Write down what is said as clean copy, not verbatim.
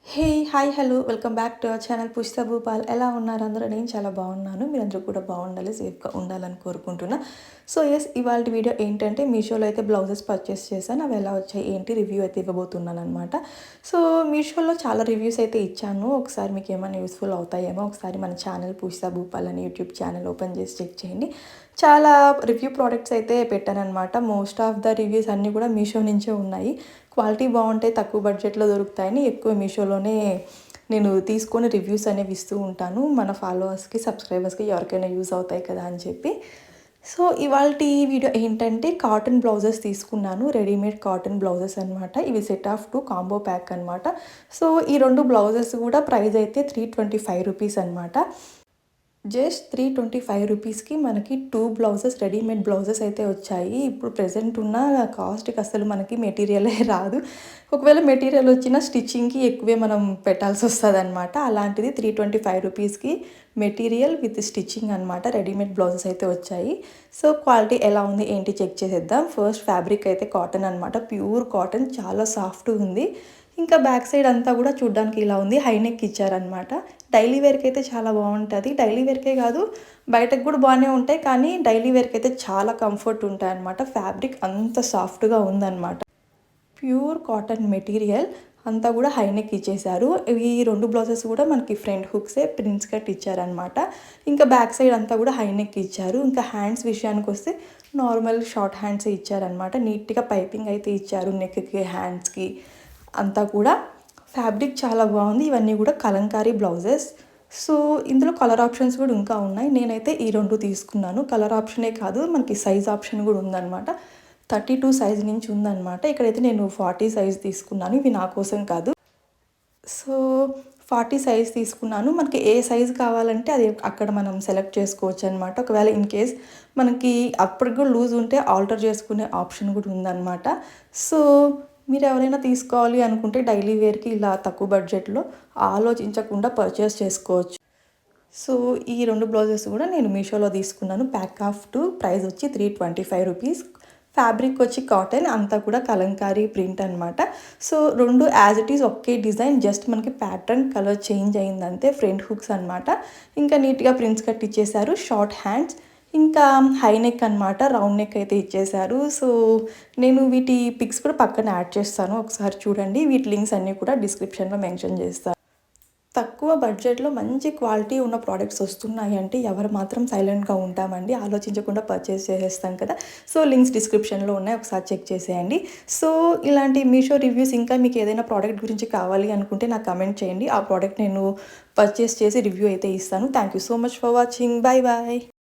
Hey! Hi! Hello! Welcome back to our channel Pushpa Bhupal. ఎలా ఉన్నారు అందరూ? నేను చాలా బాగున్నాను. మీరందరూ కూడా బాగుండాలి, సేఫ్‌గా ఉండాలని కోరుకుంటున్నా. సో, ఇవాల్టి వీడియో ఏంటంటే మీషోలో అయితే బ్లౌజెస్ పర్చేస్ చేశాను. అవి ఎలా వచ్చాయి, ఏంటి రివ్యూ అయితే ఇవ్వబోతున్నాననమాట. సో, మీషోలో చాలా రివ్యూస్ అయితే ఇచ్చాను. ఒకసారి మీకు ఏమైనా యూస్‌ఫుల్ అవుతాయేమో ఒకసారి మన ఛానల్ పుష్ప భూపాల్ అని యూట్యూబ్ ఛానల్ ఓపెన్ చేసి చెక్ చేయండి. చాలా రివ్యూ ప్రోడక్ట్స్ అయితే పెట్టాననమాట. మోస్ట్ ఆఫ్ ద రివ్యూస్ అన్నీ కూడా మీషో నుంచే ఉన్నాయి. క్వాలిటీ బాగుంటాయి, తక్కువ బడ్జెట్లో దొరుకుతాయని ఎక్కువ మీషోలోనే నేను తీసుకొని రివ్యూస్ అనేవి ఇస్తూ ఉంటాను. మన ఫాలోవర్స్‌కి, సబ్స్క్రైబర్స్‌కి ఎవరికైనా యూజ్ అవుతాయి కదా అని చెప్పి. సో, ఇవాల్టి వీడియో ఏంటంటే కాటన్ బ్లౌజెస్ తీసుకున్నాను. రెడీమేడ్ కాటన్ బ్లౌజెస్ అనమాట. ఇవి సెట్ ఆఫ్ 2 కాంబో ప్యాక్ అనమాట. సో, ఈ 2 బ్లౌజెస్ కూడా ప్రైస్ అయితే 325 రూపీస్ అనమాట. జస్ట్ 325 రూపీస్‌కి మనకి 2 బ్లౌజెస్ రెడీమేడ్ బ్లౌజెస్ అయితే వచ్చాయి. ఇప్పుడు ప్రెజెంట్ ఉన్న కాస్ట్‌కి అసలు మనకి మెటీరియలే రాదు. ఒకవేళ మెటీరియల్ వచ్చినా స్టిచ్చింగ్‌కి ఎక్కువే మనం పెట్టాల్సొస్తదనమాట. అలాంటిది 325 రూపీస్‌కి మెటీరియల్ విత్ స్టిచ్చింగ్ అనమాట. రెడీమేడ్ బ్లౌజెస్ అయితే వచ్చాయి. సో, క్వాలిటీ ఎలా ఉంది ఏంటి చెక్ చేసేద్దాం. ఫస్ట్ ఫ్యాబ్రిక్ అయితే కాటన్ అనమాట. ప్యూర్ కాటన్, చాలా సాఫ్ట్‌గుంది. ఇంకా బ్యాక్ సైడ్ అంతా కూడా చూడ్డానికి ఇలా ఉంది. హై నెక్ ఇచ్చారనమాట. డైలీ వేర్‌కి అయితే చాలా బాగుంటుంది. డైలీ వేర్‌కే కాదు, బయటకు కూడా బాగానే ఉంటాయి. కానీ డైలీ వేర్‌కి అయితే చాలా కంఫర్ట్ ఉంటాయన్నమాట. ఫ్యాబ్రిక్ అంత సాఫ్ట్‌గా ఉందన్నమాట. ప్యూర్ కాటన్ మెటీరియల్ అంతా కూడా హై నెక్ ఇచ్చేసారు. ఈ 2 బ్లౌజెస్ కూడా మనకి ఫ్రంట్ హుక్సే ప్రిన్స్ కట్ ఇచ్చారనమాట. ఇంకా బ్యాక్ సైడ్ అంతా కూడా హై నెక్ ఇచ్చారు. ఇంకా హ్యాండ్స్ విషయానికి వస్తే నార్మల్ షార్ట్ హ్యాండ్సే ఇచ్చారనమాట. నీట్‌గా పైపింగ్ అయితే ఇచ్చారు నెక్‌కి, హ్యాండ్స్‌కి అంతా కూడా. ఫ్యాబ్రిక్ చాలా బాగుంది. ఇవన్నీ కూడా కలంకారీ బ్లౌజెస్. సో, ఇందులో కలర్ ఆప్షన్స్ కూడా ఇంకా ఉన్నాయి. నేనైతే ఈ 2 తీసుకున్నాను. కలర్ ఆప్షనే కాదు, మనకి సైజ్ ఆప్షన్ కూడా ఉందన్నమాట. 32 సైజ్ నుంచి ఉందన్నమాట. ఇక్కడైతే నేను 40 సైజ్ తీసుకున్నాను. ఇవి నా కోసం కాదు. సో, 40 సైజ్ తీసుకున్నాను. మనకి ఏ సైజ్ కావాలంటే అది అక్కడ మనం సెలెక్ట్ చేసుకోవచ్చు అనమాట. ఒకవేళ ఇన్ కేస్ మనకి అప్పటికి కూడా లూజ్ ఉంటే ఆల్టర్ చేసుకునే ఆప్షన్ కూడా ఉందన్నమాట. సో, మీరు ఎవరైనా తీసుకోవాలి అనుకుంటే డైలీ వేర్‌కి ఇలా తక్కువ బడ్జెట్‌లో ఆలోచించకుండా పర్చేస్ చేసుకోవచ్చు. సో, ఈ 2 బ్లౌజెస్ కూడా నేను మీషోలో తీసుకున్నాను. ప్యాక్ ఆఫ్ 2 ప్రైస్ వచ్చి 325 రూపీస్. ఫ్యాబ్రిక్ వచ్చి కాటన్, అంతా కూడా కలంకారీ ప్రింట్ అనమాట. సో, 2 యాజ్ ఇట్ ఈజ్ ఒకే డిజైన్, జస్ట్ మనకి ప్యాటర్న్ కలర్ చేంజ్ అయిందంతే. ఫ్రంట్ హుక్స్ అనమాట. ఇంకా నీట్‌గా ప్రిన్స్ కట్ ఇచ్చేసారు. షార్ట్ హ్యాండ్స్, ఇంకా హై నెక్ అనమాట. రౌండ్ నెక్ అయితే ఇచ్చేసారు. సో, నేను వీటి పిక్స్ కూడా పక్కన యాడ్ చేస్తాను. ఒకసారి చూడండి. వీటి లింక్స్ అన్నీ కూడా డిస్క్రిప్షన్‌లో మెన్షన్ చేస్తాను. తక్కువ బడ్జెట్‌లో మంచి క్వాలిటీ ఉన్న ప్రోడక్ట్స్ వస్తున్నాయి అంటే ఎవరు మాత్రం సైలెంట్‌గా ఉంటామండి. ఆలోచించకుండా పర్చేస్ చేసేస్తాం కదా! సో, లింక్స్ డిస్క్రిప్షన్‌లో ఉన్నాయి. ఒకసారి చెక్ చేసేయండి. సో, ఇలాంటి మీషో రివ్యూస్ ఇంకా మీకు ఏదైనా ప్రోడక్ట్ గురించి కావాలి అనుకుంటే నాకు కమెంట్ చేయండి. ఆ ప్రోడక్ట్ నేను పర్చేస్ చేసి రివ్యూ అయితే ఇస్తాను. Thank you so much for watching. By.